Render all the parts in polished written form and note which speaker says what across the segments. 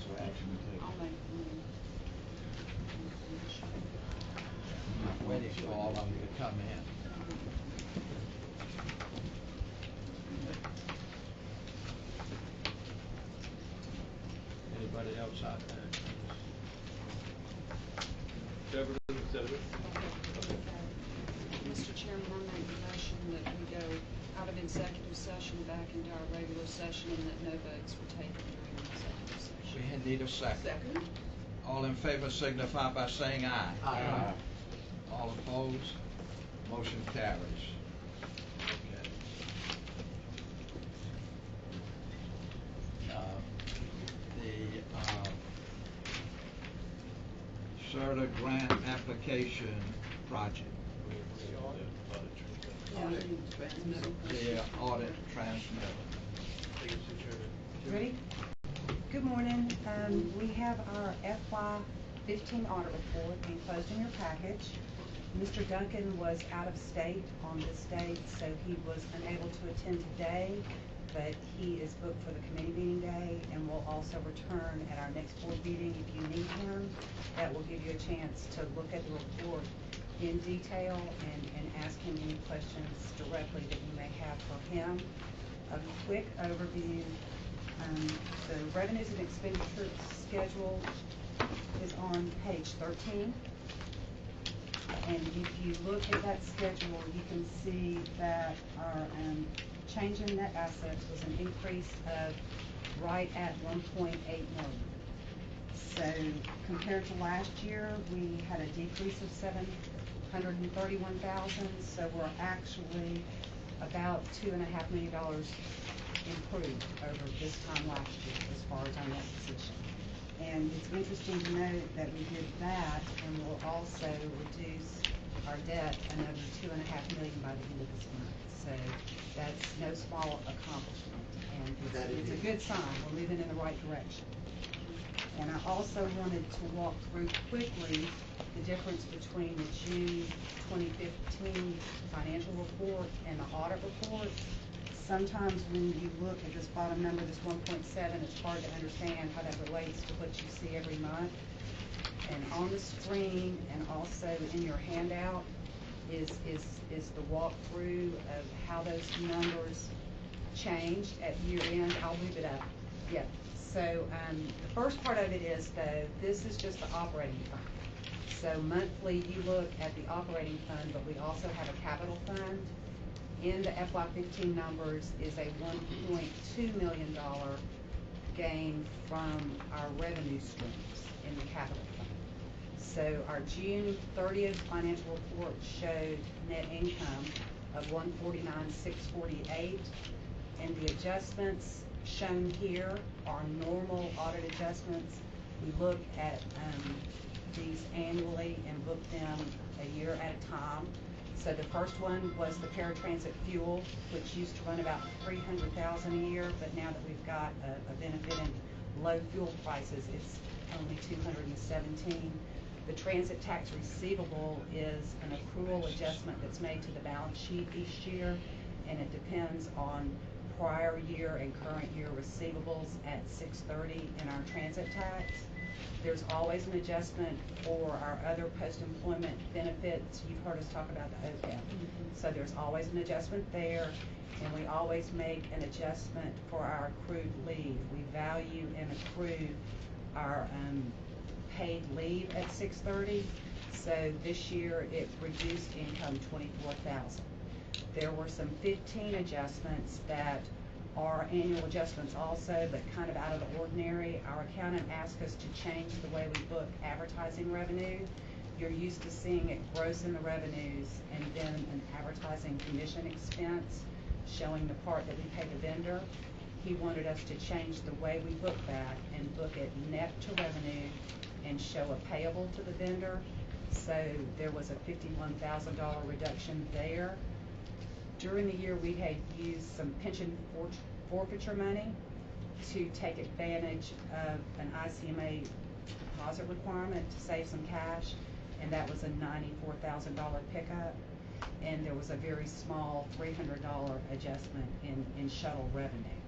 Speaker 1: council action to take.
Speaker 2: I'll make the move.
Speaker 3: I'm not waiting for all of you to come in. Anybody else out there?
Speaker 4: Deborah doesn't say it.
Speaker 2: Mr. Chairman, I make the motion that we go out of executive session back into our regular session and that no votes were taken during the executive session.
Speaker 3: We need a second.
Speaker 5: Second.
Speaker 3: All in favor signify by saying aye.
Speaker 5: Aye.
Speaker 3: All opposed? Motion carries. Okay. The CERTA grant application project. The audit transmitter.
Speaker 6: Ready? Good morning. We have our FY15 audit report enclosed in your package. Mr. Duncan was out of state on this date, so he was unable to attend today, but he is booked for the committee meeting day and will also return at our next board meeting if you need him. That will give you a chance to look at the report in detail and ask him any questions directly that you may have for him. A quick overview. The revenues and expenditure schedule is on page 13. And if you look at that schedule, you can see that our change in net assets was an increase of right at 1.8 million. So compared to last year, we had a decrease of 731,000. So we're actually about $2.5 million improved over this time last year as far as our net position. And it's interesting to note that we did that, and we'll also reduce our debt another $2.5 million by the end of this month. So that's no small accomplishment, and it's a good sign. We're moving in the right direction. And I also wanted to walk through quickly the difference between the June 2015 financial report and the audit report. Sometimes when you look at this bottom number, this 1.7, it's hard to understand how that relates to what you see every month. And on the screen and also in your handout is the walkthrough of how those numbers changed at year end. I'll move it up. Yeah. So the first part of it is, though, this is just the operating fund. So monthly you look at the operating fund, but we also have a capital fund. In the FY15 numbers is a $1.2 million gain from our revenue streams in the capital fund. So our June 30th financial report showed net income of $149,648, and the adjustments shown here are normal audit adjustments. We look at these annually and book them a year at a time. So the first one was the paratransit fuel, which used to run about $300,000 a year, but now that we've got a benefit in low fuel prices, it's only $217,000. The transit tax receivable is an accrual adjustment that's made to the balance sheet each year, and it depends on prior year and current year receivables at 6/30 in our transit tax. There's always an adjustment for our other post-employment benefits. You've heard us talk about the OPEB. So there's always an adjustment there, and we always make an adjustment for our accrued leave. We value and accrue our paid leave at 6/30. So this year it reduced income $24,000. There were some 15 adjustments that are annual adjustments also, but kind of out of the ordinary. Our accountant asked us to change the way we book advertising revenue. You're used to seeing it gross in the revenues and then an advertising commission expense showing the part that we pay the vendor. He wanted us to change the way we book that and book it net to revenue and show a payable to the vendor. So there was a $51,000 reduction there. During the year, we had used some pension forfeiture money to take advantage of an ICMA deposit requirement to save some cash, and that was a $94,000 pickup. And there was a very small $300 adjustment in shuttle revenue.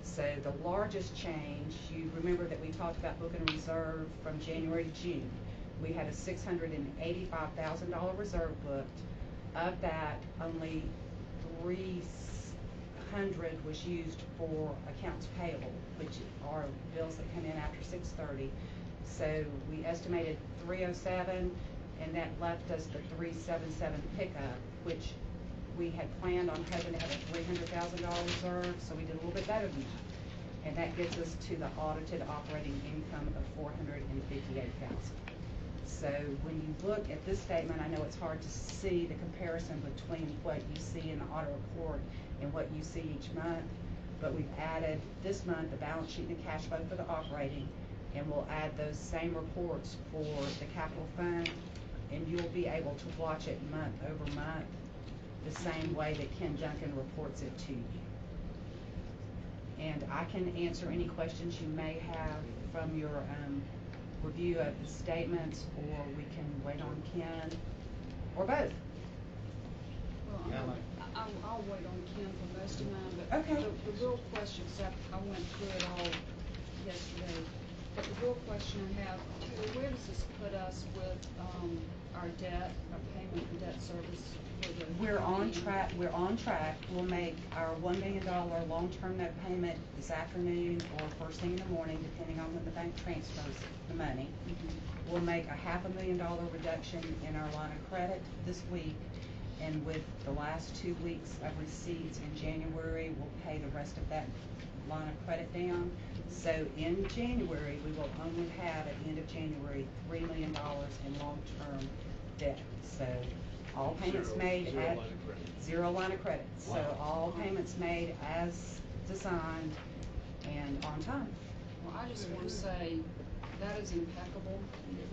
Speaker 6: So the largest change, you remember that we talked about booking a reserve from January to June. We had a $685,000 reserve booked. Of that, only $300 was used for accounts payable, which are bills that come in after 6:30. So we estimated 307, and that left us the 377 pickup, which we had planned on hoping to have a $300,000 reserve, so we did a little bit better than that. And that gets us to the audited operating income of $458,000. So when you look at this statement, I know it's hard to see the comparison between what you see in the audit report and what you see each month, but we've added this month the balance sheet and the cash flow for the operating, and we'll add those same reports for the capital fund, and you'll be able to watch it month over month the same way that Ken Duncan reports it to you. And I can answer any questions you may have from your review of the statements, or we can wait on Ken, or both.
Speaker 2: Well, I'll wait on Ken for most of mine, but
Speaker 6: Okay.
Speaker 2: the real question, so I went through it all yesterday, but the real question I have, where does this put us with our debt, our payment and debt service for the?
Speaker 6: We're on track. We'll make our $1 million long-term note payment this afternoon or first thing in the morning, depending on when the bank transfers the money.
Speaker 2: Mm-hmm.
Speaker 6: We'll make a $500,000 reduction in our line of credit this week, and with the last 2 weeks of receipts in January, we'll pay the rest of that line of credit down. So in January, we will only have at the end of January $3 million in long-term debt. So all payments made at zero line of credit. So all payments made as designed and on time.
Speaker 2: Well, I just want to say that is impeccable.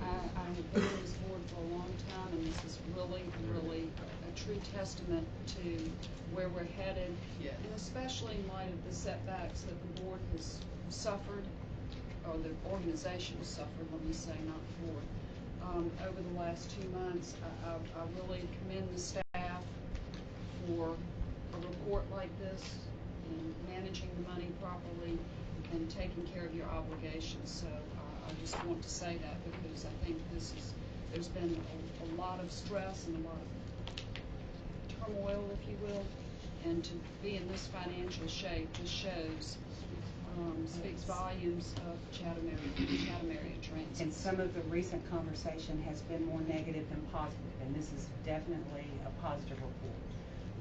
Speaker 2: I've been on this board for a long time, and this is really, really a true testament to where we're headed.
Speaker 3: Yes.
Speaker 2: And especially in light of the setbacks that the board has suffered, or the organization has suffered, let me say, not the board, over the last 2 months. I really commend the staff for a report like this and managing the money properly and taking care of your obligations. So I just want to say that, because I think there's been a lot of stress and a lot of turmoil, if you will, and to be in this financial shape just speaks volumes of Chatham area transit.
Speaker 6: And some of the recent conversation has been more negative than positive, and this is definitely a positive report.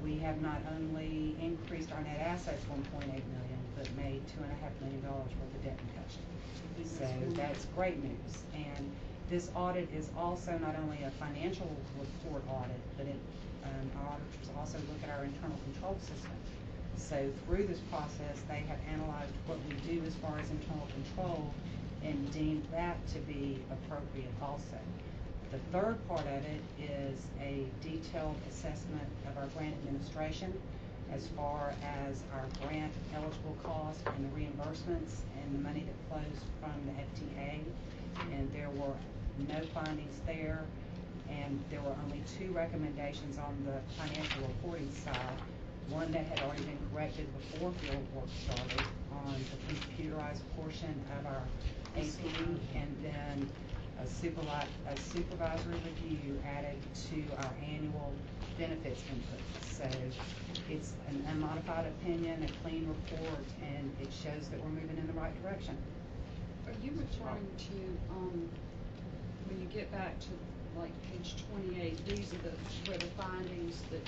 Speaker 6: We have not only increased our net assets $1.8 million, but made $2.5 million worth of debt reduction. So that's great news. And this audit is also not only a financial report audit, but our auditors also look at our internal control system. So through this process, they have analyzed what we do as far as internal control and deemed that to be appropriate also. The third part of it is a detailed assessment of our grant administration as far as our grant eligible costs and the reimbursements and the money that flows from the FTA. And there were no findings there, and there were only 2 recommendations on the financial reporting side. One that had already been corrected before field work started on the computerized portion of our AP, and then a supervisory review added to our annual benefits input. So it's an unmodified opinion, a clean report, and it shows that we're moving in the right direction.
Speaker 2: Are you referring to, when you get back to like page 28, these are where the findings that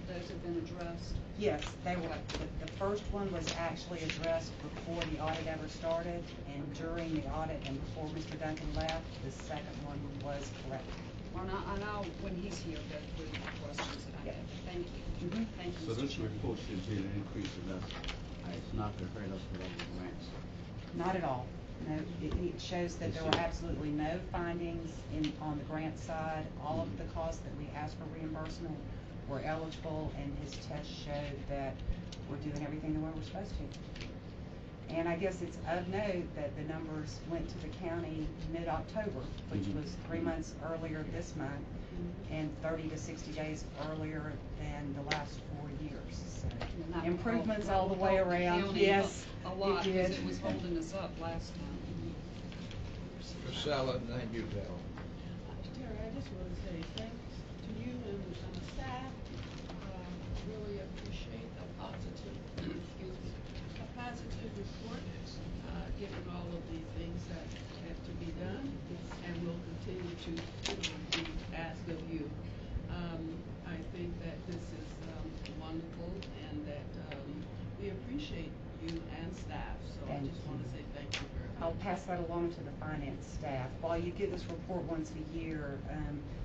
Speaker 2: those have been addressed?
Speaker 6: Yes, they were. The first one was actually addressed before the audit ever started, and during the audit and before Mr. Duncan left, the second one was corrected.
Speaker 2: Well, I know when he's here, go through the questions that I have. Thank you.
Speaker 6: Mm-hmm.
Speaker 2: Thank you,
Speaker 1: So
Speaker 2: Mr.
Speaker 1: this
Speaker 2: Chairman.
Speaker 1: report should be an increase in us. It's not going to hurt us with other grants.
Speaker 6: Not at all. No, it shows that there were absolutely no findings on the grant side. All of the costs that we asked for reimbursement were eligible, and his test showed that we're doing everything the way we're supposed to. And I guess it's of note that the numbers went to the county mid-October, which
Speaker 1: Mhm.
Speaker 6: was 3 months earlier this month, and 30 to 60 days earlier than the last 4 years. So
Speaker 2: And that
Speaker 6: improvements
Speaker 2: helped-
Speaker 6: all the way
Speaker 2: helped the
Speaker 6: around.
Speaker 2: county
Speaker 6: Yes,
Speaker 2: a lot,
Speaker 6: it
Speaker 2: because
Speaker 6: did.
Speaker 2: it was holding us up last month.
Speaker 3: Priscilla, and then you, Bill.
Speaker 5: Terry, I just want to say thanks to you and the staff. Really appreciate a positive, excuse me, a positive report, given all of the things that have to be done and will continue to be asked of you. I think that this is wonderful and that we appreciate you and staff. So I
Speaker 6: Thank
Speaker 5: just want to
Speaker 6: you.
Speaker 5: say thank you very much.
Speaker 6: I'll pass that along to the finance staff. While you get this report once a year,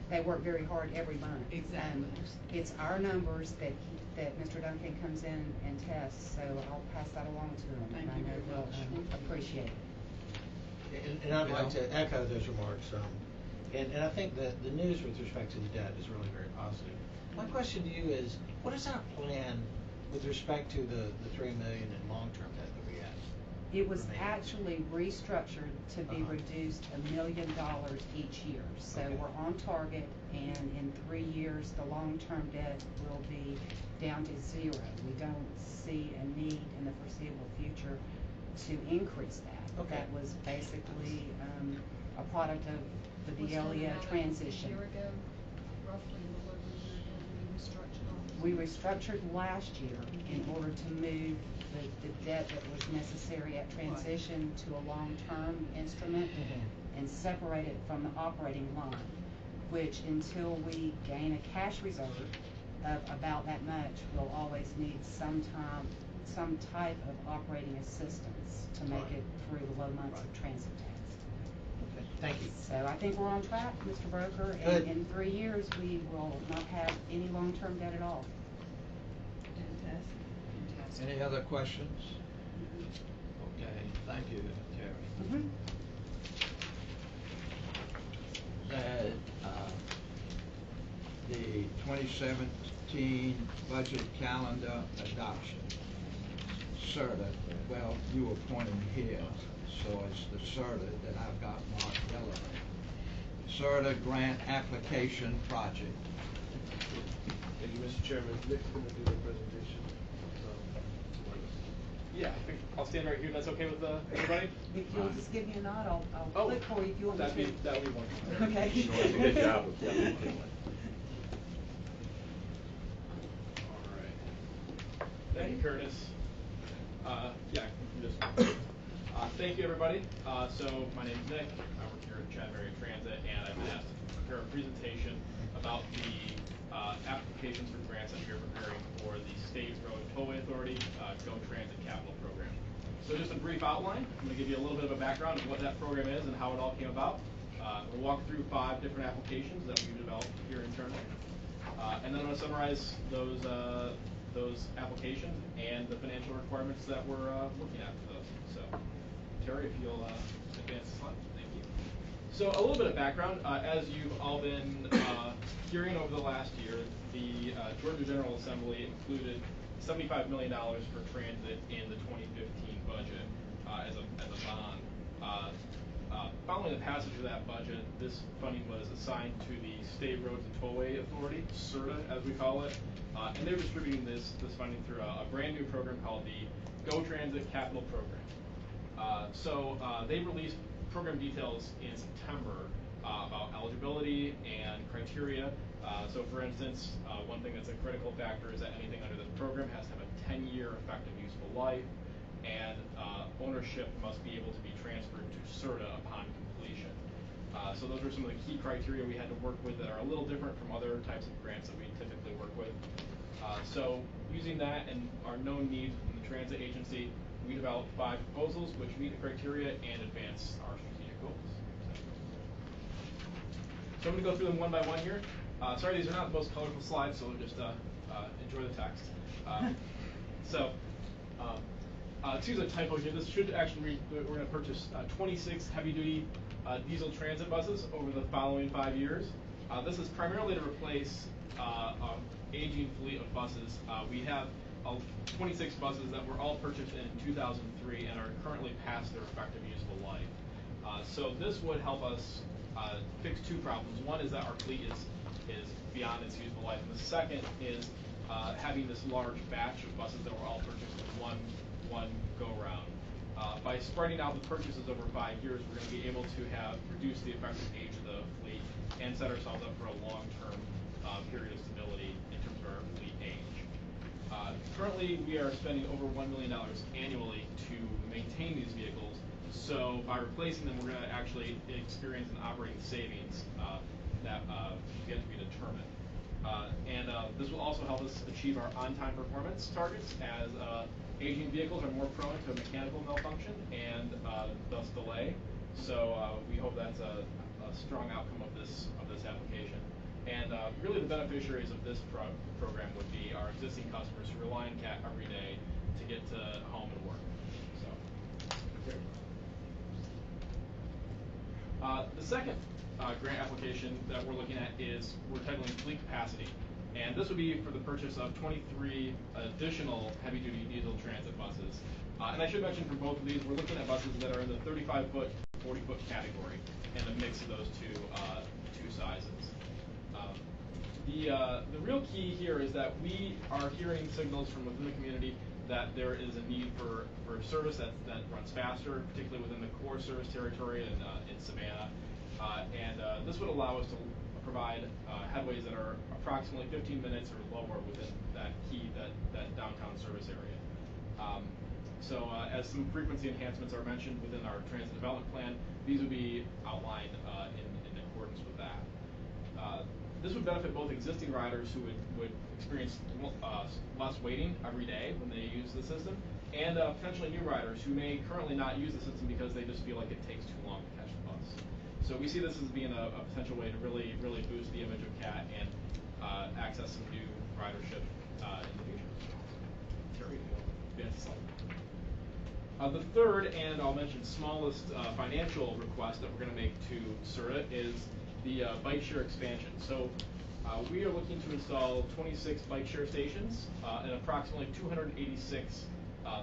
Speaker 6: they work very hard every month.
Speaker 5: Exactly.
Speaker 6: It's our numbers that Mr. Duncan comes in and tests, so I'll pass that along to him.
Speaker 5: Thank
Speaker 6: and I
Speaker 5: you
Speaker 6: know
Speaker 5: very
Speaker 6: they'll,
Speaker 5: much.
Speaker 6: appreciate it.
Speaker 7: And I'd like to echo those remarks. And I think that the news with respect to the debt is really very positive. My question to you is, what is our plan with respect to the $3 million in long-term debt that we have?
Speaker 6: It was
Speaker 7: Remaining.
Speaker 6: actually restructured to be
Speaker 7: Uh-huh.
Speaker 6: reduced $1 million each year. So
Speaker 7: Okay.
Speaker 6: we're on target, and in 3 years, the long-term debt will be down to 0. We don't see a need in the foreseeable future to increase that.
Speaker 7: Okay.
Speaker 6: That was basically a product of the
Speaker 2: Was
Speaker 6: BLEA
Speaker 2: that about
Speaker 6: transition.
Speaker 2: A year ago, roughly a little over a year ago, we restructured all this.
Speaker 6: We restructured last year in order to move the debt that was necessary at transition to a long-term instrument and separate it from the operating line, which until we gain a cash reserve of about that much, we'll always need some type of operating assistance to make
Speaker 7: Right.
Speaker 6: it through the low months of
Speaker 7: Right.
Speaker 6: transit tax.
Speaker 7: Okay, thank you.
Speaker 6: So I think we're on track, Mr. Broker,
Speaker 7: Good.
Speaker 6: and in 3 years, we will not have any long-term debt at all.
Speaker 5: Fantastic.
Speaker 2: Fantastic.
Speaker 3: Any other questions? Okay, thank you, Terry.
Speaker 6: Mhm.
Speaker 3: The 2017 budget calendar adoption. CERTA, well, you were pointing here, so it's the CERTA that I've got marked yellow. CERTA grant application project.
Speaker 4: Thank you, Mr. Chairman. Nick's going to do the presentation.
Speaker 8: Yeah, I think I'll stand right here. That's okay with everybody?
Speaker 6: If you'll just give me a nod, I'll
Speaker 8: Oh,
Speaker 6: click for you if you want me to.
Speaker 8: that would be wonderful.
Speaker 6: Okay.
Speaker 4: She does a good job of that.
Speaker 8: All right. Thank you, Curtis. Yeah, you can just. Thank you, everybody. So my name's Nick. I work here at Chatham Area Transit, and I've been asked to prepare a presentation about the applications for grants I'm here preparing for the State Road Tollway Authority Go Transit Capital Program. So just a brief outline. I'm going to give you a little bit of a background of what that program is and how it all came about. We'll walk through 5 different applications that we've developed here internally. And then I'm going to summarize those applications and the financial requirements that we're looking at for those. So, Terry, if you'll advance the slide. Thank you. So a little bit of background. As you've all been hearing over the last year, the Georgia General Assembly included $75 million for transit in the 2015 budget as a bond. Following the passage of that budget, this funding was assigned to the State Roads and Tollway Authority, CERTA as we call it, and they're distributing this funding through a brand new program called the Go Transit Capital Program. So they released program details in September about eligibility and criteria. So for instance, one thing that's a critical factor is that anything under this program has to have a 10-year effective useful life, and ownership must be able to be transferred to CERTA upon completion. So those are some of the key criteria we had to work with that are a little different from other types of grants that we typically work with. So using that and our known needs within the transit agency, we developed 5 proposals which meet the criteria and advance our strategic goals. So I'm going to go through them one by one here. Sorry, these are not the most colorful slides, so just enjoy the text. Excuse the typo here. This should actually read, we're going to purchase 26 heavy-duty diesel transit buses over the following 5 years. This is primarily to replace an aging fleet of buses. We have 26 buses that were all purchased in 2003 and are currently past their effective useful life. So this would help us fix two problems. One is that our fleet is beyond its useful life, and the second is having this large batch of buses that were all purchased in one go-round. By spreading out the purchases over 5 years, we're going to be able to have reduced the effective age of the fleet and set ourselves up for a long-term period of stability in terms of our fleet age. Currently, we are spending over $1 million annually to maintain these vehicles. So by replacing them, we're going to actually experience an operating savings that is yet to be determined. This will also help us achieve our on-time performance targets, as aging vehicles are more prone to mechanical malfunction and thus delay. So we hope that's a strong outcome of this application. And really the beneficiaries of this program would be our existing customers who rely on CAT every day to get to home and work. So, the second grant application that we're looking at is we're titling Fleet Capacity. And this would be for the purchase of 23 additional heavy-duty diesel transit buses. And I should mention for both of these, we're looking at buses that are in the 35-foot, 40-foot category, and a mix of those two sizes. The real key here is that we are hearing signals from within the community that there is a need for service that runs faster, particularly within the core service territory in Savannah. This would allow us to provide headways that are approximately 15 minutes or lower within that downtown service area. As some frequency enhancements are mentioned within our transit development plan, these would be outlined in accordance with that. This would benefit both existing riders who would experience less waiting every day when they use the system, and potentially new riders who may currently not use the system because they just feel like it takes too long to catch the bus. So we see this as being a potential way to really boost the image of CAT and access some new ridership in the future. Terry, advance the slide. The third, and I'll mention smallest financial request that we're going to make to SURA is the bike share expansion. So we are looking to install 26 bike share stations and approximately 286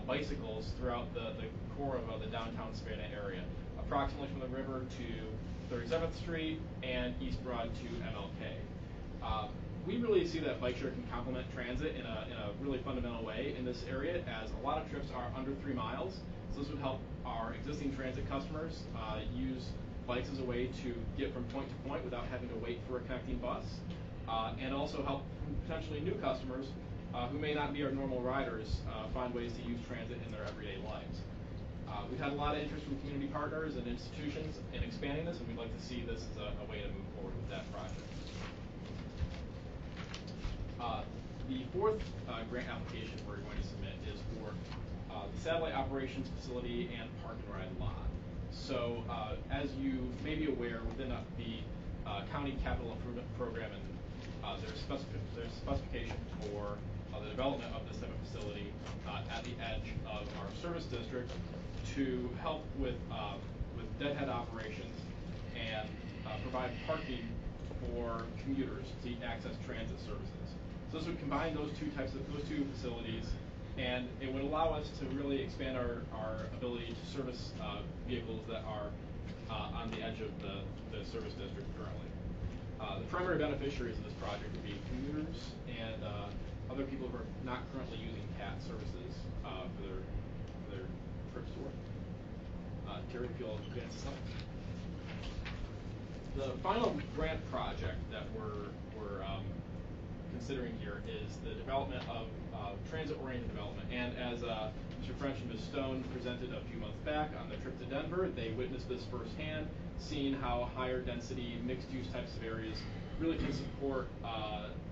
Speaker 8: bicycles throughout the core of the downtown Savannah area, approximately from the river to 37th Street and East Broad to MLK. We really see that bike share can complement transit in a really fundamental way in this area, as a lot of trips are under 3 miles. So this would help our existing transit customers use bikes as a way to get from point to point without having to wait for a connecting bus, and also help potentially new customers who may not be our normal riders find ways to use transit in their everyday lives. We've had a lot of interest from community partners and institutions in expanding this, and we'd like to see this as a way to move forward with that project. The fourth grant application we're going to submit is for the satellite operations facility and park and ride lot. So as you may be aware, within the county capital improvement program, and there's specification for the development of this type of facility at the edge of our service district to help with deadhead operations and provide parking for commuters to access transit services. So this would combine those two facilities, and it would allow us to really expand our ability to service vehicles that are on the edge of the service district currently. The primary beneficiaries of this project would be commuters and other people who are not currently using CAT services for their trips to work. Terry, if you'll advance the slide. The final grant project that we're considering here is the development of transit-oriented development. And as Mr. French and Ms. Stone presented a few months back on the trip to Denver, they witnessed this firsthand, seeing how higher density, mixed-use types of areas really can support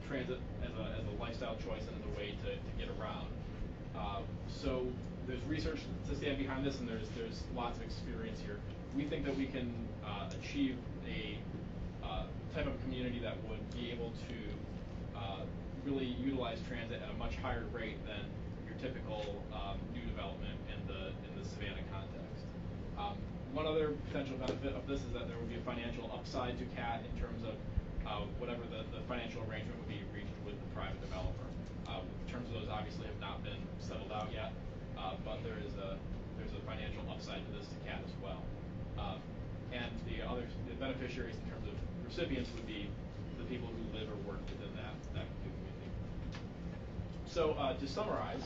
Speaker 8: transit as a lifestyle choice and as a way to get around. So there's research to stand behind this, and there's lots of experience here. We think that we can achieve a type of community that would be able to really utilize transit at a much higher rate than your typical new development in the Savannah context. One other potential benefit of this is that there would be a financial upside to CAT in terms of whatever the financial arrangement would be reached with the private developer. Terms of those obviously have not been settled out yet, but there's a financial upside to this to CAT as well. And the beneficiaries in terms of recipients would be the people who live or work within that community. So to summarize,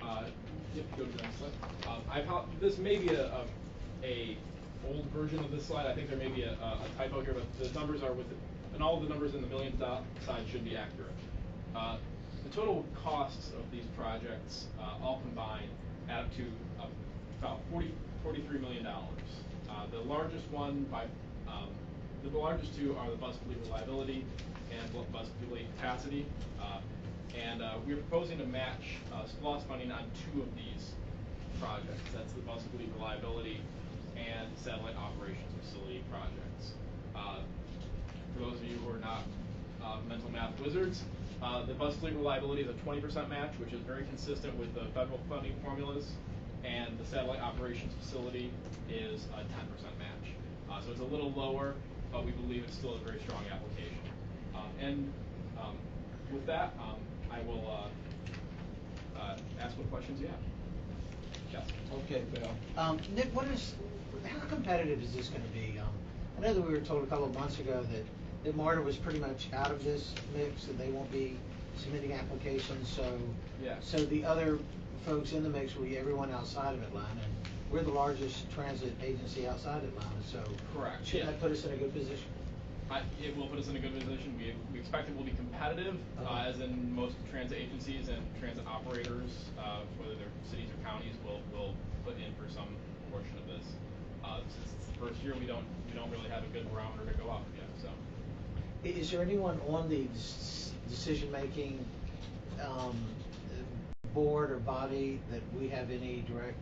Speaker 8: go to the next slide. This may be a old version of this slide. I think there may be a typo here, but the numbers are and all of the numbers in the millions side should be accurate. The total costs of these projects, all combined, add up to about $43 million. The largest one the largest two are the bus fleet reliability and bus fleet capacity. And we're proposing to match SPLOST funding on two of these projects. That's the bus fleet reliability and satellite operations facility projects. For those of you who are not mental math wizards, the bus fleet reliability is a 20% match, which is very consistent with the federal funding formulas, and the satellite operations facility is a 10% match. So it's a little lower, but we believe it's still a very strong application. With that, I will ask what questions you have. Yes.
Speaker 3: Okay, Bill.
Speaker 7: Nick, how competitive is this going to be? I know that we were told a couple of months ago that MARTA was pretty much out of this mix, and they won't be submitting applications. So the other folks in the mix will be everyone outside of Atlanta. And we're the largest transit agency outside Atlanta, so
Speaker 8: correct.
Speaker 7: Shouldn't that put us in a good position?
Speaker 8: It will put us in a good position. We expect it will be competitive, as in most transit agencies and transit operators, whether they're cities or counties, will put in for some portion of this. Since it's the first year, we don't really have a good barometer to go off of yet. So,
Speaker 7: is there anyone on the decision-making board or body that we have any direct?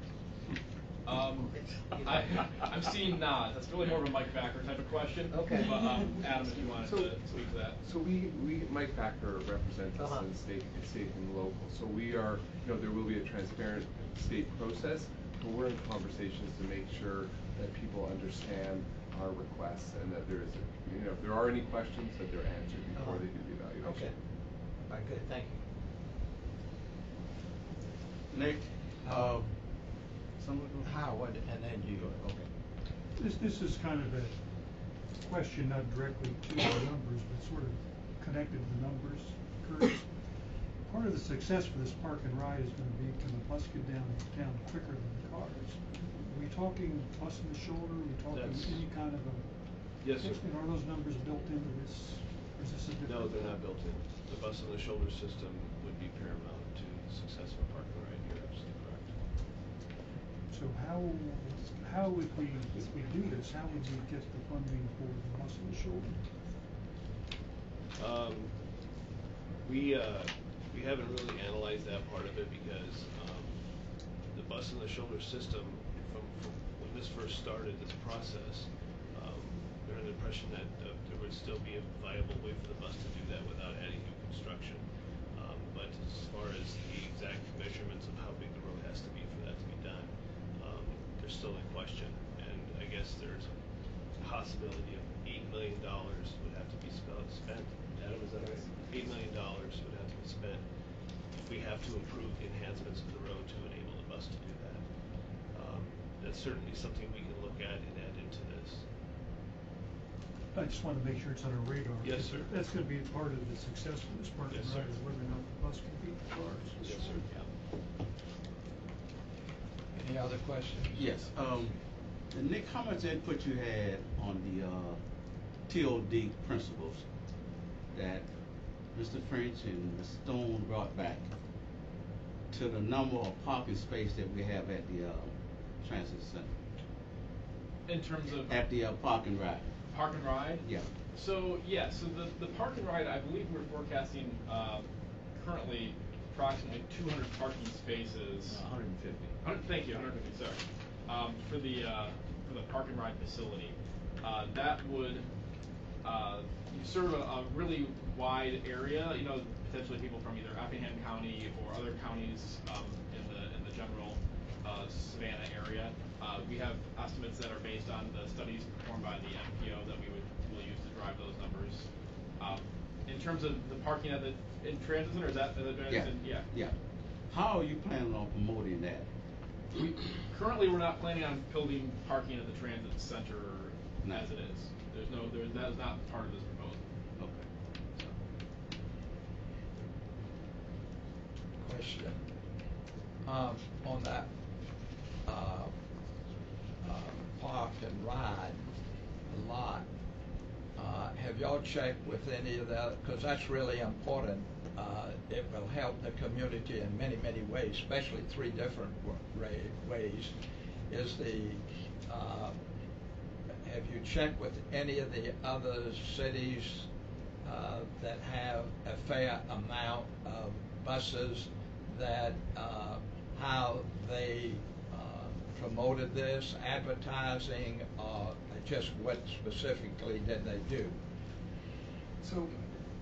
Speaker 8: I'm seeing nods. That's really more of a Mike Backer type of question.
Speaker 7: Okay.
Speaker 8: But Adam, if you wanted to speak to that.
Speaker 9: So we Mike Backer represents us in state and local. So we are, there will be a transparent state process, but we're in conversations to make sure that people understand our requests and that there is if there are any questions, that they're answered before they do the evaluation.
Speaker 7: Okay. All right, good. Thank you.
Speaker 1: Nick,
Speaker 3: Howard, and then you. Okay.
Speaker 10: This is kind of a question not directly to the numbers, but sort of connected to the numbers. Curtis, part of the success for this park and ride is going to be, can the bus get down quicker than the cars? Are we talking bus in the shoulder? Are we talking any kind of a?
Speaker 4: Yes, sir.
Speaker 10: And are those numbers built into this? Or is this a different?
Speaker 4: No, they're not built in. The bus on the shoulder system would be paramount to the success of a park and ride. You're absolutely correct.
Speaker 10: So how if we do this, how would we get the funding for the bus on the shoulder?
Speaker 4: We haven't really analyzed that part of it because the bus on the shoulder system, from when this first started, this process, we had an impression that there would still be a viable way for the bus to do that without adding new construction. But as far as the exact measurements of how big the road has to be for that to be done, they're still in question. And I guess there's a possibility of $8 million would have to be spent. Adam, is that right? $8 million would have to be spent if we have to improve the enhancements to the road to enable the bus to do that. That's certainly something we can look at and add into this.
Speaker 10: I just want to make sure it's on our radar.
Speaker 4: Yes, sir.
Speaker 10: That's going to be part of the success for this park and
Speaker 4: Yes,
Speaker 10: ride
Speaker 4: sir.
Speaker 10: is whether or not the bus can beat the cars.
Speaker 4: Yes, sir. Yeah.
Speaker 3: Any other questions?
Speaker 1: yes. Nick, how much input you had on the TOD principles that Mr. French and Ms. Stone brought back to the number of parking space that we have at the transit center?
Speaker 8: In terms of
Speaker 1: At the park and ride.
Speaker 8: park and ride?
Speaker 1: Yeah.
Speaker 8: So the park and ride, I believe we're forecasting currently approximately 200 parking spaces.
Speaker 1: 150.
Speaker 8: Thank you, 150. Sorry, for the park and ride facility. That would serve a really wide area. Potentially people from either Effingham County or other counties in the general Savannah area. We have estimates that are based on the studies performed by the MPO that will use to drive those numbers. In terms of the parking at the in transit center, is that
Speaker 1: Yeah.
Speaker 8: yeah.
Speaker 1: Yeah. How are you planning on promoting that?
Speaker 8: Currently, we're not planning on building parking at the transit center
Speaker 1: No.
Speaker 8: as it is. That is not part of this proposal.
Speaker 1: Okay.
Speaker 3: Question. On that park and ride lot, have y'all checked with any of that? Because that's really important. It will help the community in many, many ways, especially three different ways. Have you checked with any of the other cities that have a fair amount of buses, that how they promoted this, advertising, or just what specifically did they do?
Speaker 9: So,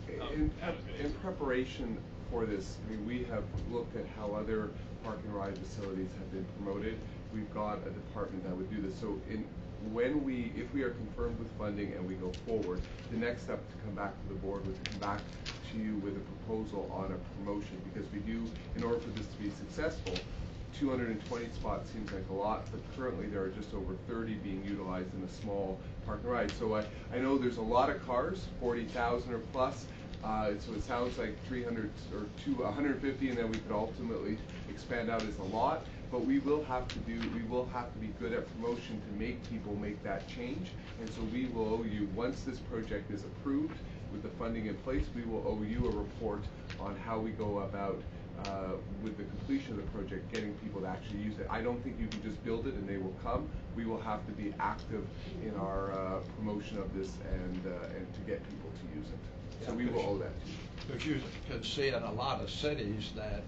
Speaker 9: in preparation for this, I mean, we have looked at how other park and ride facilities have been promoted. We've got a department that would do this. So, if we are confirmed with funding and we go forward, the next step to come back to the board would come back to you with a proposal on a promotion, because we do, in order for this to be successful, 220 spots seems like a lot, but currently there are just over 30 being utilized in a small park and ride. So I know there's a lot of cars, 40,000 or plus, so it sounds like 300 or 150, and then we could ultimately expand out as a lot. But we will have to be good at promotion to make people make that change. And so we will owe you, once this project is approved with the funding in place, we will owe you a report on how we go about with the completion of the project, getting people to actually use it. I don't think you can just build it and they will come. We will have to be active in our promotion of this and to get people to use it. So we will owe that to you.
Speaker 3: Because you can see in a lot of cities that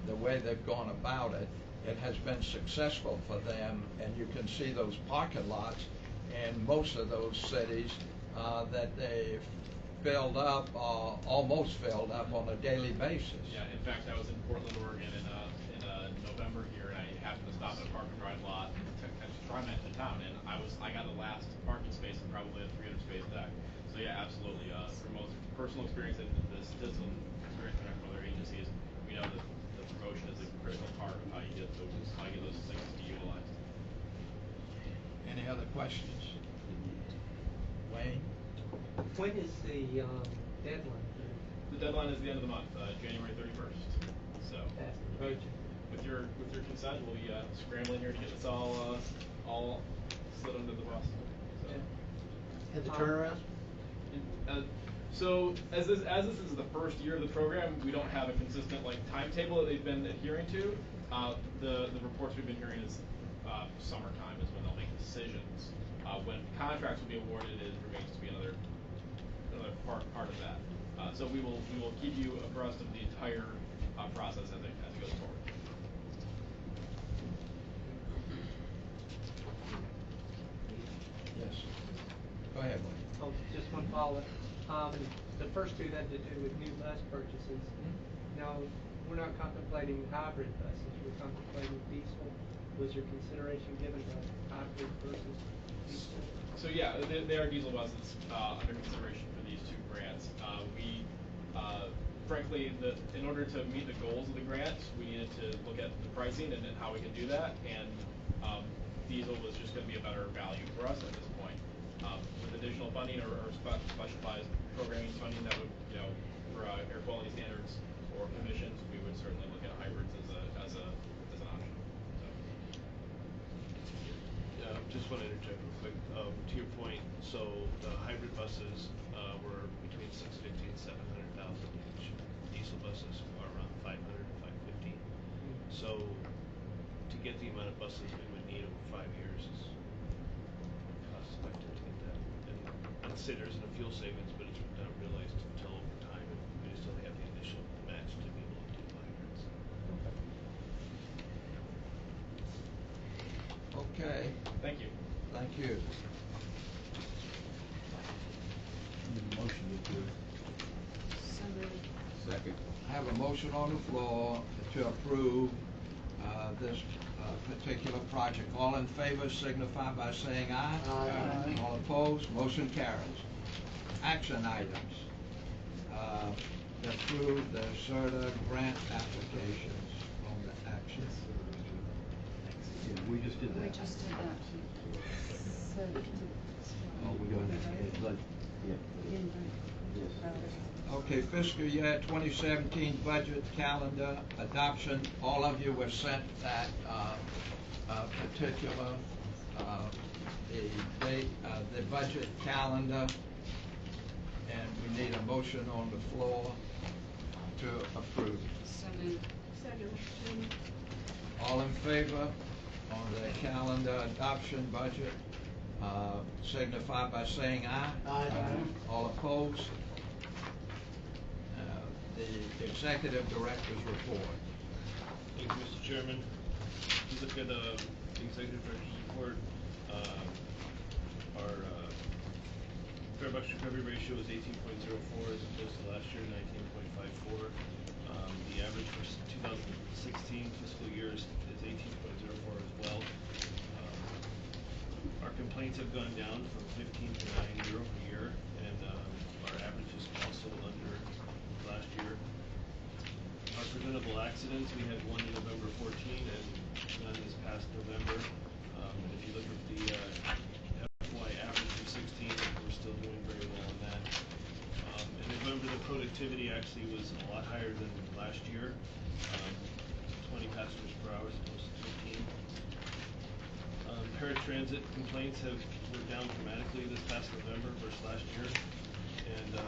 Speaker 3: the way they've gone about it, it has been successful for them, and you can see those parking lots in most of those cities that they've filled up, almost filled up on a daily basis.
Speaker 8: Yeah, in fact, I was in Portland, Oregon in November here, and I happened to stop at a park and ride lot to try my into town, and I got the last parking space in probably a 300 space deck. So yeah, absolutely. From most personal experience and the citizen experience from other agencies, we know that the promotion is a critical part of how you get those things to be utilized.
Speaker 3: Any other questions? Wayne?
Speaker 11: When is the deadline for
Speaker 8: The deadline is the end of the month, January 31st. So
Speaker 11: passing the budget?
Speaker 8: with your consent, we'll be scrambling here to get this all slid under the bus. So.
Speaker 7: And the turnaround?
Speaker 8: So as this is the first year of the program, we don't have a consistent timetable that they've been adhering to. The reports we've been hearing is summertime is when they'll make decisions. When contracts will be awarded, it remains to be another part of that. So we will keep you abreast of the entire process as it goes forward.
Speaker 3: Yes. Go ahead, Wayne.
Speaker 11: Oh, just one follow-up. The first two had to do with new bus purchases. Now, we're not contemplating hybrid buses, we're contemplating diesel. Was your consideration given to hybrid versus diesel?
Speaker 8: So yeah, they are diesel buses under consideration for these two grants. We, frankly, in order to meet the goals of the grant, we needed to look at the pricing and how we could do that, and diesel was just going to be a better value for us at this point. With additional funding or specialized programming funding that would, for air quality standards or commissions, we would certainly look at hybrids as an option. So.
Speaker 4: Just want to interject real quick. To your point, so the hybrid buses were between 650 and 700,000 each. Diesel buses are around 500 to 550. So to get the amount of buses we would need over 5 years is cost effective to get that. And I'd say there isn't a fuel savings, but it's not realized until over time, and we just don't have the initial match to be able to do hybrids.
Speaker 3: Okay.
Speaker 8: Thank you.
Speaker 3: Thank you.
Speaker 1: Need a motion to approve.
Speaker 2: So moved.
Speaker 1: Second.
Speaker 3: I have a motion on the floor to approve this particular project. All in favor signify by saying aye.
Speaker 7: Aye.
Speaker 3: All opposed, motion carries. Action items. approve the CERTA grant applications on the action.
Speaker 12: Yeah, we just did that.
Speaker 2: We just did that. So,
Speaker 3: Oh, we're doing that.
Speaker 12: Yeah. Yes.
Speaker 3: Okay, fiscal year 2017 budget calendar adoption. All of you were sent that particular the date, the budget calendar, and we need a motion on the floor to approve.
Speaker 2: so moved.
Speaker 5: Second.
Speaker 3: All in favor on the calendar adoption budget, signify by saying aye.
Speaker 7: Aye.
Speaker 3: All opposed? The executive director's report.
Speaker 4: Thank you, Mr. Chairman. If you look at the executive director's report, our fare box recovery ratio is 18.04 as opposed to last year 19.54. The average for 2016 fiscal year is 18.04 as well. Our complaints have gone down from 15 to 9 year over year, and our average is also under last year. Our preventable accidents, we had one in November 14 and none this past November. And if you look at the FY average for 16, we're still doing very well on that. In November, the productivity actually was a lot higher than last year, 20 passengers per hour as opposed to 15. Paratransit complaints were down dramatically this past November versus last year, and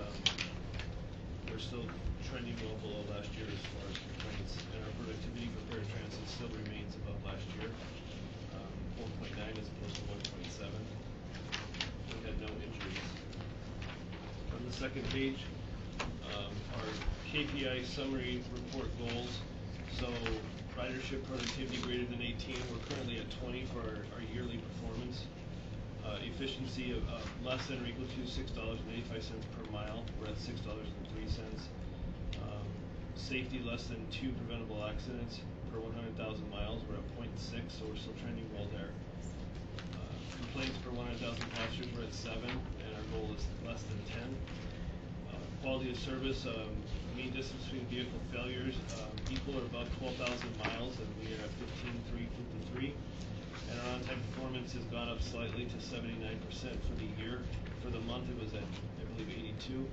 Speaker 4: we're still trending well below last year as far as complaints, and our productivity for paratransit still remains above last year, 4.9 as opposed to 1.7. We had no injuries. On the second page, our KPI summary report goals. So ridership productivity greater than 18, we're currently at 20 for our yearly performance. Efficiency of less than or equal to $6.85 per mile, we're at $6.03. Safety less than 2 preventable accidents per 100,000 miles, we're at 0.6, so we're still trending well there. Complaints per 100,000 passengers, we're at 7, and our goal is less than 10. Quality of service, mean distance between vehicle failures equal or above 12,000 miles, and we are at 15,353. And our on-time performance has gone up slightly to 79% for the year. For the month, it was at, I believe, 82.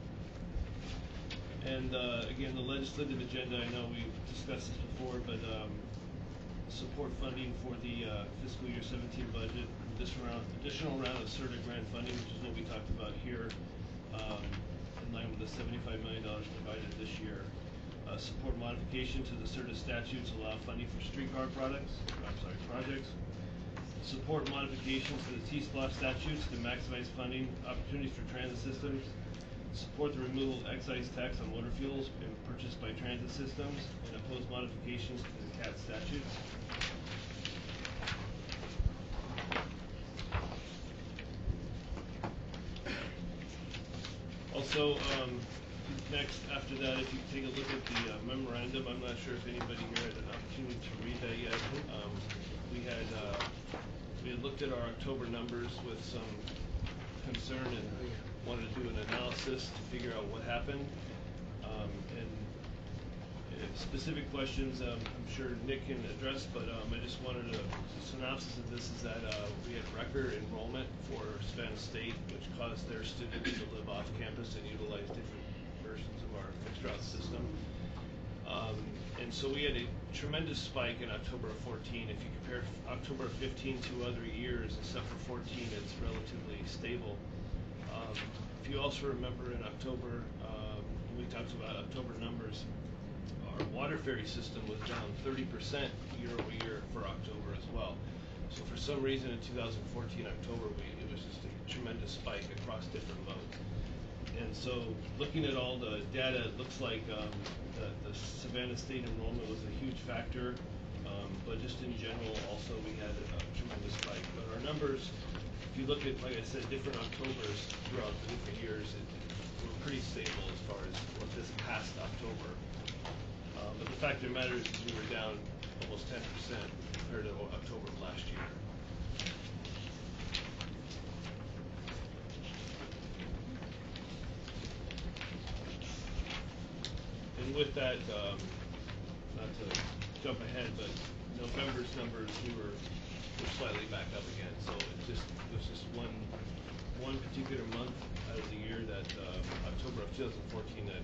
Speaker 4: And again, the legislative agenda, I know we discussed this before, but support funding for the fiscal year 17 budget, additional round of CERTA grant funding, which is what we talked about here, in line with the $75 million provided this year. Support modification to the CERTA statutes, allow funding for streetcar projects. Support modifications to the T-SPLOST statutes to maximize funding opportunities for transit systems. Support the removal of excise tax on motor fuels purchased by transit systems, and oppose modifications to the CAT statutes. Also, next, after that, if you take a look at the memorandum, I'm not sure if anybody here had an opportunity to read that yet. We had looked at our October numbers with some concern and wanted to do an analysis to figure out what happened. And specific questions, I'm sure Nick can address, but I just wanted a synopsis of this is that we had record enrollment for Savannah State, which caused their students to live off campus and utilize different versions of our fixed route system. And so we had a tremendous spike in October of 14. If you compare October of 15 to other years, except for 14, it's relatively stable. If you also remember in October, we talked about October numbers, our water ferry system was down 30% year over year for October as well. So for some reason in 2014 October, it was just a tremendous spike across different modes. And so looking at all the data, it looks like the Savannah State enrollment was a huge factor, but just in general also we had a tremendous spike. But our numbers, if you look at, like I said, different Octobers throughout the different years, were pretty stable as far as this past October. But the fact of the matter is we were down almost 10% compared to October of last year. with that, not to jump ahead, but November's numbers, we're slightly back up again. So it was just one particular month out of the year that, October of 2014, that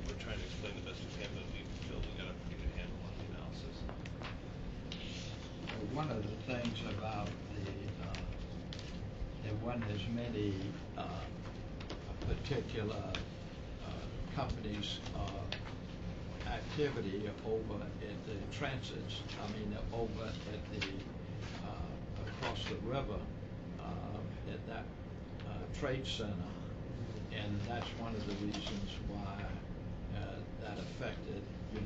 Speaker 4: we're trying to explain the best we can, but we feel we got a pretty good handle on the analysis.
Speaker 3: One of the things about there wasn't as many particular companies' activity over at the transits. I mean, over at the across the river at that trade center, and that's one of the reasons why that affected, the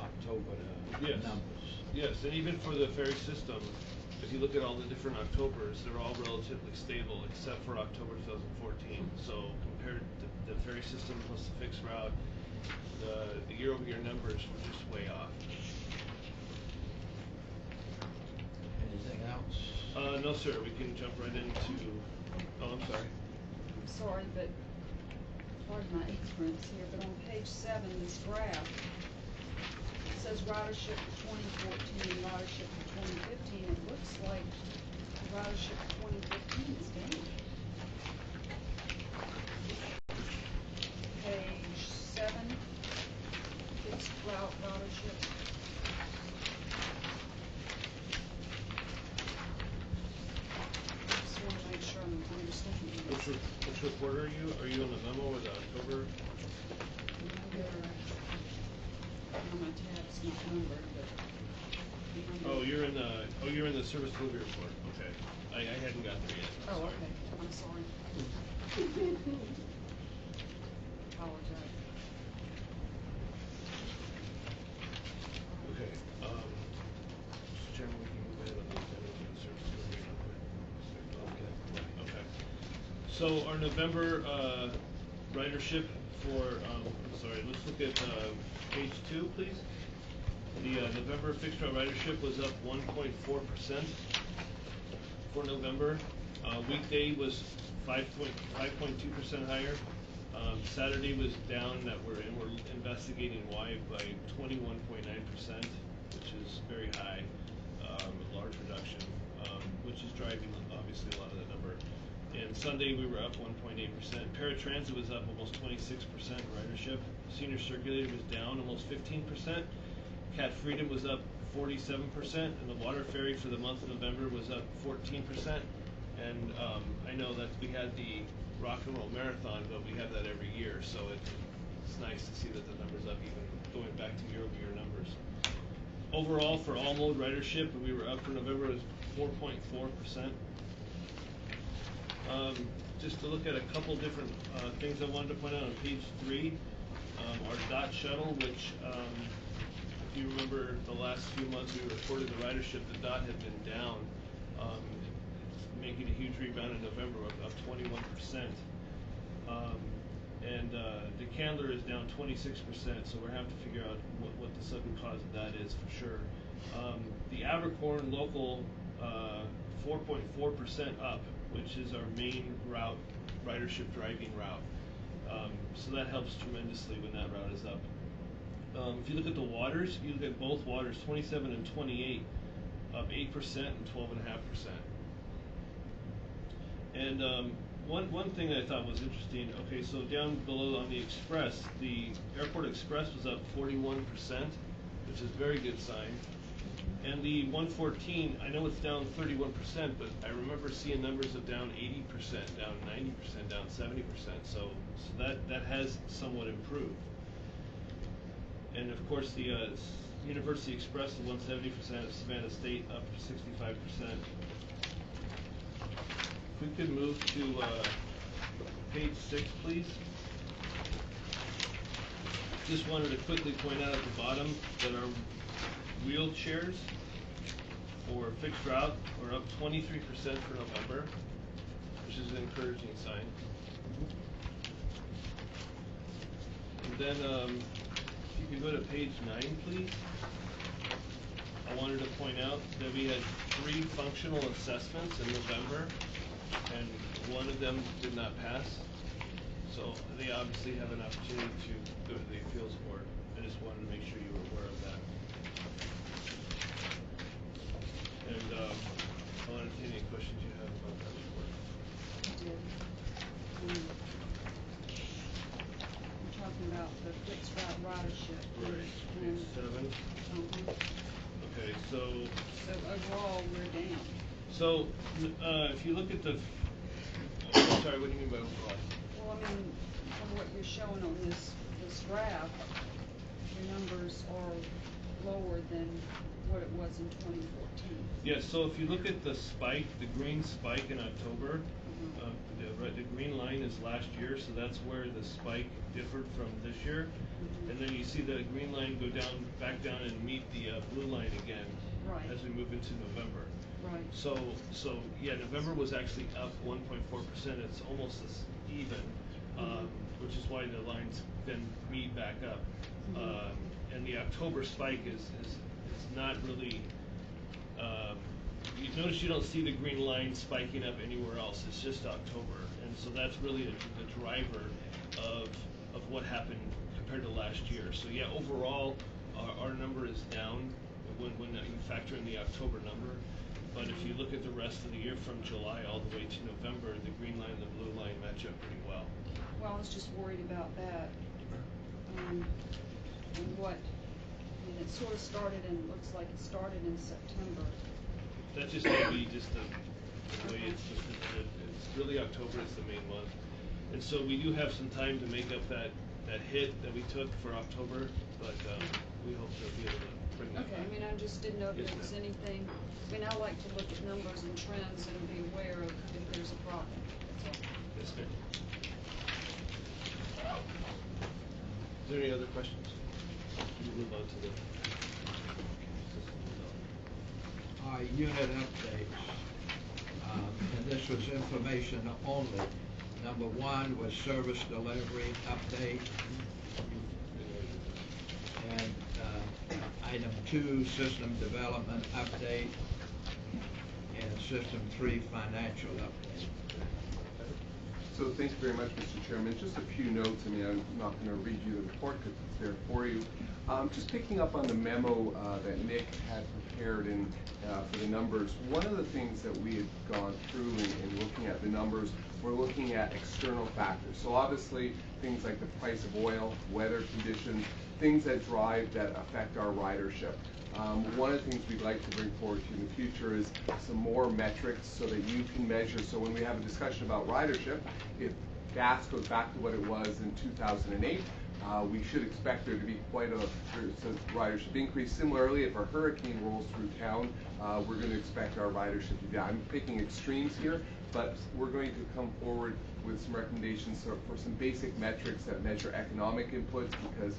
Speaker 3: October numbers.
Speaker 4: Yes, and even for the ferry system, if you look at all the different Octobers, they're all relatively stable except for October 2014. So compared to the ferry system plus the fixed route, the year-over-year numbers were just way off.
Speaker 3: Anything else?
Speaker 4: No, sir. We can jump right into. Oh, I'm sorry.
Speaker 2: I'm sorry, but pardon my ignorance here, but on page 7, this graph, it says ridership for 2014, ridership for 2015. It looks like ridership for 2015 is down. Page 7, fixed route ridership. Just want to make sure I'm understanding.
Speaker 4: Which report are you? Are you on the memo or the October?
Speaker 2: My tab's not numbered, but.
Speaker 4: You're in the service delivery report. Okay. I hadn't got there yet.
Speaker 2: Oh,
Speaker 4: Sorry.
Speaker 2: okay. I'm sorry. Apologize.
Speaker 4: Okay. Mr. Chairman, we can move ahead on the service delivery report. Okay. So our November ridership for let's look at page 2, please. The November fixed route ridership was up 1.4% for November. Weekday was 5.2% higher. Saturday was down. We're investigating why, by 21.9%, which is very high, a large reduction, which is driving obviously a lot of that number. And Sunday we were up 1.8%. Paratransit was up almost 26% ridership. Senior Circulator was down almost 15%. Cat Freedom was up 47%, and the water ferry for the month of November was up 14%. And I know that we had the Rock and Roll Marathon, but we have that every year, so it's nice to see that the number's up, even going back to year-over-year numbers. Overall, for all mode ridership, we were up for November was 4.4%. Just to look at a couple different things I wanted to point out on page 3, our DOT shuttle, which if you remember the last few months we reported the ridership, the DOT had been down. It's making a huge rebound in November, up 21%. And the Candler is down 26%, so we're having to figure out what the sudden cause of that is for sure. The Abercorn local 4.4% up, which is our main route, ridership driving route. So that helps tremendously when that route is up. If you look at the waters, you look at both waters, 27 and 28, up 8% and 12.5%. And one thing that I thought was interesting, okay, so down below on the Express, the Airport Express was up 41%, which is a very good sign. And the 114, I know it's down 31%, but I remember seeing numbers of down 80%, down 90%, down 70%. So that has somewhat improved. And of course, the University Express, the 170% of Savannah State, up 65%. If we could move to page 6, please. Just wanted to quickly point out at the bottom that our wheelchairs for fixed route were up 23% for November, which is an encouraging sign. And then if you could go to page 9, please. I wanted to point out that we had 3 functional assessments in November, and one of them did not pass. So they obviously have an opportunity to go to the appeals board. I just wanted to make sure you were aware of that. And I'll entertain any questions you have about that report.
Speaker 2: We're talking about the fixed route ridership.
Speaker 4: Right.
Speaker 2: And,
Speaker 4: Page 7. Okay, so
Speaker 2: overall, we're down.
Speaker 4: So if you look at the, sorry, what do you mean by overall?
Speaker 2: Well, I mean, from what you're showing on this graph, your numbers are lower than what it was in 2014.
Speaker 4: Yeah, so if you look at the spike, the green spike in October, the green line is last year, so that's where the spike differed from this year. And then you see the green line go down, back down and meet the blue line again as we move into November.
Speaker 2: Right.
Speaker 4: So yeah, November was actually up 1.4%. It's almost as even, which is why the lines then meet back up. And the October spike is not really. You notice you don't see the green line spiking up anywhere else. It's just October, and so that's really the driver of what happened compared to last year. So yeah, overall, our number is down when you factor in the October number. But if you look at the rest of the year from July all the way to November, the green line and the blue line match up pretty well.
Speaker 2: Well, I was just worried about that. And it sort of started and looks like it started in September.
Speaker 4: That just may be just the way it's just presented. It's really October is the main month. And so we do have some time to make up that hit that we took for October, but we hope to be able to bring that back.
Speaker 2: Okay, I mean, I just didn't know if there was anything. I mean, I like to look at numbers and trends and be aware of if there's a problem. That's all.
Speaker 4: Yes, ma'am. Is there any other questions? We'll move on to the
Speaker 3: unit updates. And this was information only. Number 1 was service delivery update. And item 2, system development update. And system 3, financial update.
Speaker 9: So thank you very much, Mr. Chairman. Just a few notes. I mean, I'm not going to read you the report because it's there for you. Just picking up on the memo that Nick had prepared for the numbers, one of the things that we had gone through in looking at the numbers, we're looking at external factors. So obviously, things like the price of oil, weather conditions, things that affect our ridership. One of the things we'd like to bring forward to you in the future is some more metrics so that you can measure. So when we have a discussion about ridership, if gas goes back to what it was in 2008, we should expect there to be quite a ridership increase. Similarly, if a hurricane rolls through town, we're going to expect our ridership to be down. I'm picking extremes here, but we're going to come forward with some recommendations for some basic metrics that measure economic inputs, because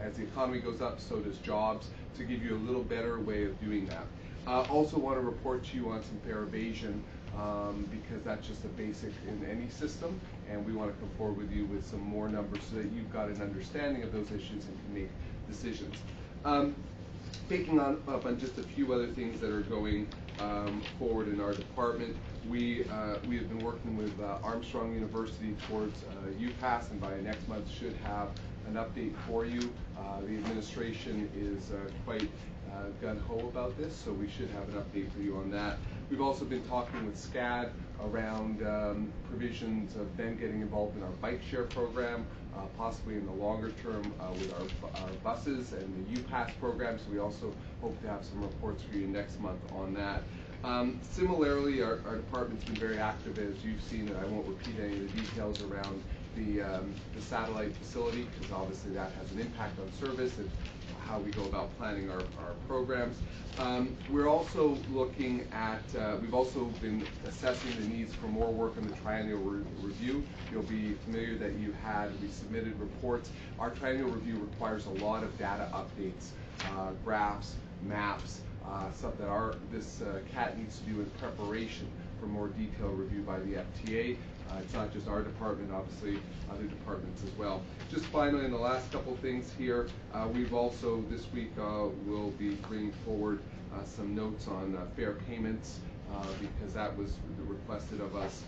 Speaker 9: as the economy goes up, so does jobs, to give you a little better way of doing that. Also want to report to you on some fare evasion, because that's just a basic in any system, and we want to come forward with you with some more numbers so that you've got an understanding of those issues and can make decisions. Picking up on just a few other things that are going forward in our department, we have been working with Armstrong University towards UPass, and by next month should have an update for you. The administration is quite gung-ho about this, so we should have an update for you on that. We've also been talking with SCAD around provisions of them getting involved in our bike share program, possibly in the longer term with our buses and the UPass program, so we also hope to have some reports for you next month on that. Similarly, our department's been very active, as you've seen, and I won't repeat any of the details around the satellite facility, because obviously that has an impact on service and how we go about planning our programs. We're also looking at, we've also been assessing the needs for more work on the triennial review. You'll be familiar that we submitted reports. Our triennial review requires a lot of data updates, graphs, maps, stuff that this CAT needs to do in preparation for more detailed review by the FTA. It's not just our department, obviously other departments as well. Just finally, in the last couple things here, we've also this week will be bringing forward some notes on fare payments because that was requested of us.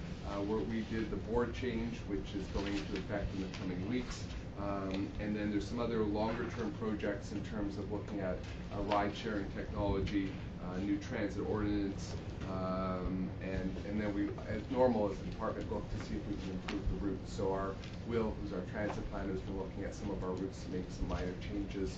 Speaker 9: Where we did the board change, which is going into effect in the coming weeks. And then there's some other longer-term projects in terms of looking at ride-sharing technology, new transit ordinance, and then we, as normal, as a department, look to see if we can improve the routes. So Will, who's our transit planner, has been looking at some of our routes to make some minor changes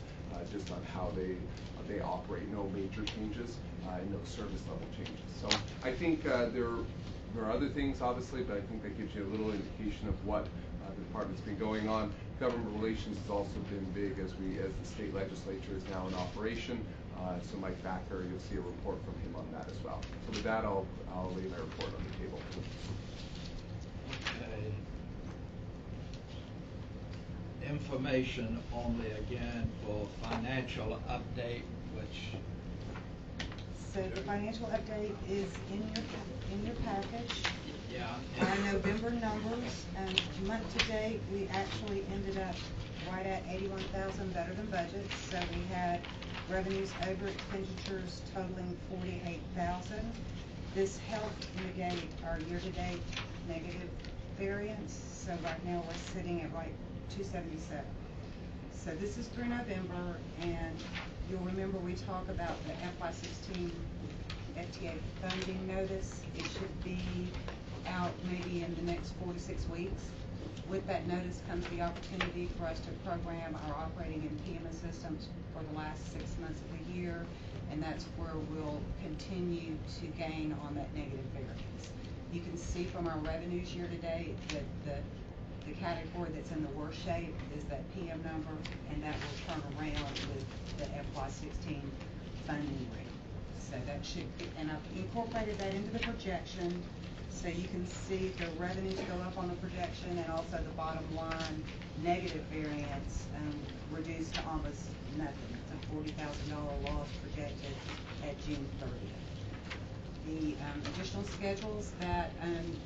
Speaker 9: just on how they operate. No major changes and no service level changes. So I think there are other things, obviously, but I think that gives you a little indication of what the department's been going on. Government relations has also been big as the state legislature is now in operation. So Mike Thacker, you'll see a report from him on that as well. So with that, I'll lay my report on the table.
Speaker 3: Okay. Information only again for financial update, which.
Speaker 6: So the financial update is in your package.
Speaker 3: Yeah.
Speaker 6: Our November numbers, month to date, we actually ended up right at 81,000, better than budget. So we had revenues over expenditures totaling 48,000. This helped negate our year-to-date negative variance. So right now we're sitting at right 277. So this is through November, and you'll remember we talk about the FY16 FTA funding notice. It should be out maybe in the next 4 to 6 weeks. With that notice comes the opportunity for us to program our operating and PMS systems for the last 6 months of the year, and that's where we'll continue to gain on that negative variance. You can see from our revenues year to date that the category that's in the worst shape is that PM number, and that will turn around with the FY16 funding rate. So that should be, and I've incorporated that into the projection, so you can see the revenues go up on the projection, and also the bottom line negative variance reduced to almost nothing. It's a $40,000 loss projected at June 30th. The additional schedules that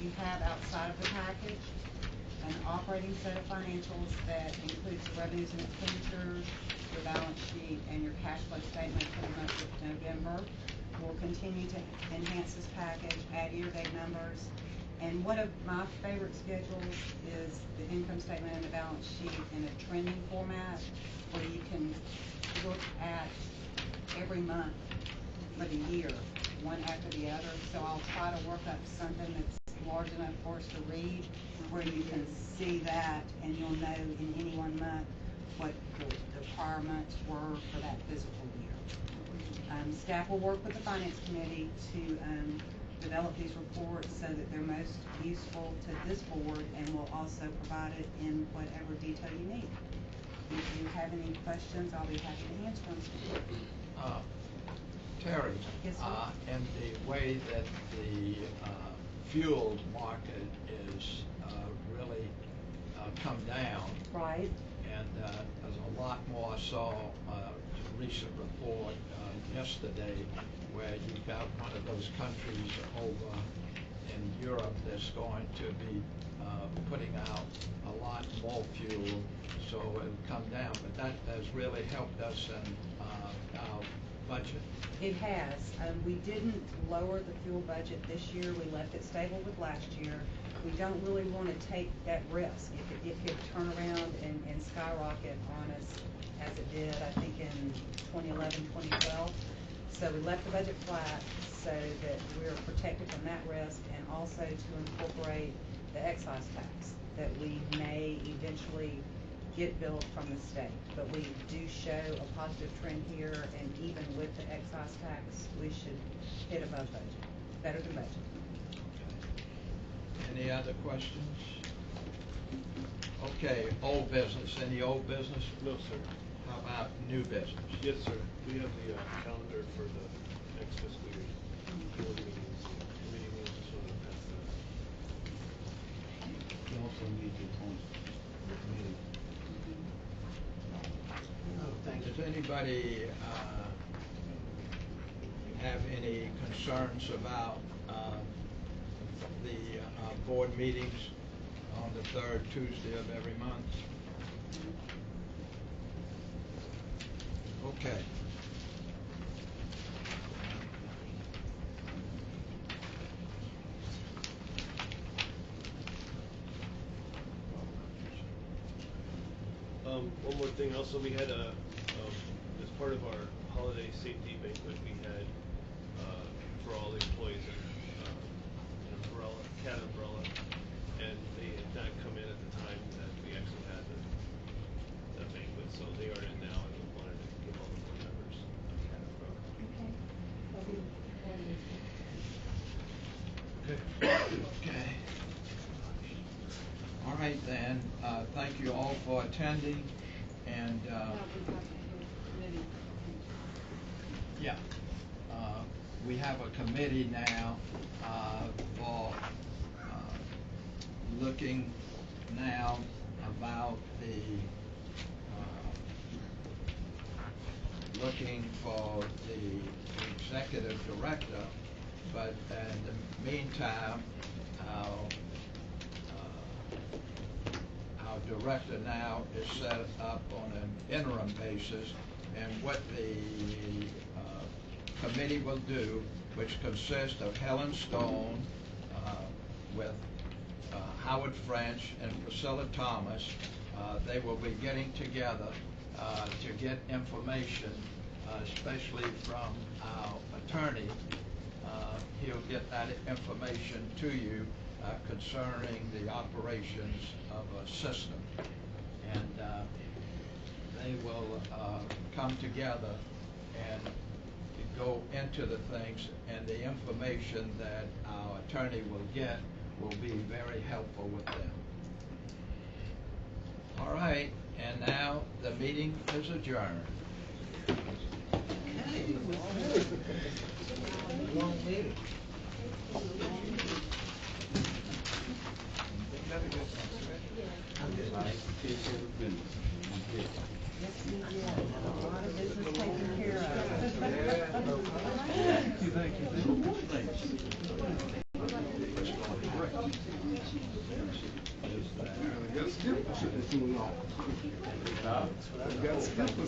Speaker 6: you have outside of the package, an operating set of financials that includes the revenues and expenditures, your balance sheet, and your cash flow statement for the month of November. We'll continue to enhance this package, add year-to-date numbers, and one of my favorite schedules is the income statement and the balance sheet in a trending format, where you can look at every month for the year, one after the other. So I'll try to work up something that's large enough for us to read, where you can see that, and you'll know in any one month what the prior months were for that physical year. Staff will work with the Finance Committee to develop these reports so that they're most useful to this board, and we'll also provide it in whatever detail you need. If you have any questions, I'll be happy to answer them.
Speaker 3: Terry,
Speaker 6: Yes, sir?
Speaker 3: and the way that the fuel market is really come down.
Speaker 6: Right.
Speaker 3: And there's a lot more. I saw a recent report yesterday where you've got one of those countries over in Europe that's going to be putting out a lot more fuel, so it'll come down. But that has really helped us in our budget.
Speaker 6: It has. We didn't lower the fuel budget this year. We left it stable with last year. We don't really want to take that risk. It could turn around and skyrocket on us as it did, I think, in 2011, 2012. So we left the budget flat so that we're protected from that risk, and also to incorporate the excise tax that we may eventually get billed from the state. But we do show a positive trend here, and even with the excise tax, we should hit above budget, better than budget.
Speaker 3: Any other questions? Okay, old business. Any old business?
Speaker 4: No, sir.
Speaker 3: How about new business?
Speaker 4: Yes, sir. We have the calendar for the next fiscal year. Board meetings, committee meetings, just wanted to pass that.
Speaker 1: You also need to appoint the committee.
Speaker 7: Oh, thank you.
Speaker 3: Does anybody have any concerns about the board meetings on the third Tuesday of every month? Okay.
Speaker 4: One more thing, also, we had as part of our holiday safety banquet, we had, for all the employees, an umbrella, cat umbrella, and they had not come in at the time that we actually had the banquet, so they are in now, and we wanted to give all the board members a cat umbrella.
Speaker 3: Okay. All right then, thank you all for attending, and,
Speaker 2: Now we have to go to committee.
Speaker 3: yeah, we have a committee now, for, looking now about looking for the executive director, but in the meantime, our director now is set up on an interim basis, and what the committee will do, which consists of Helen Stone with Howard French and Priscilla Thomas, they will be getting together to get information, especially from our attorney. He'll get that information to you concerning the operations of a system. And they will come together and go into the things, and the information that our attorney will get will be very helpful with them. All right, and now the meeting is adjourned.
Speaker 7: Long meeting.
Speaker 6: Yes, we did. A lot of business taken care of.
Speaker 10: Thank you.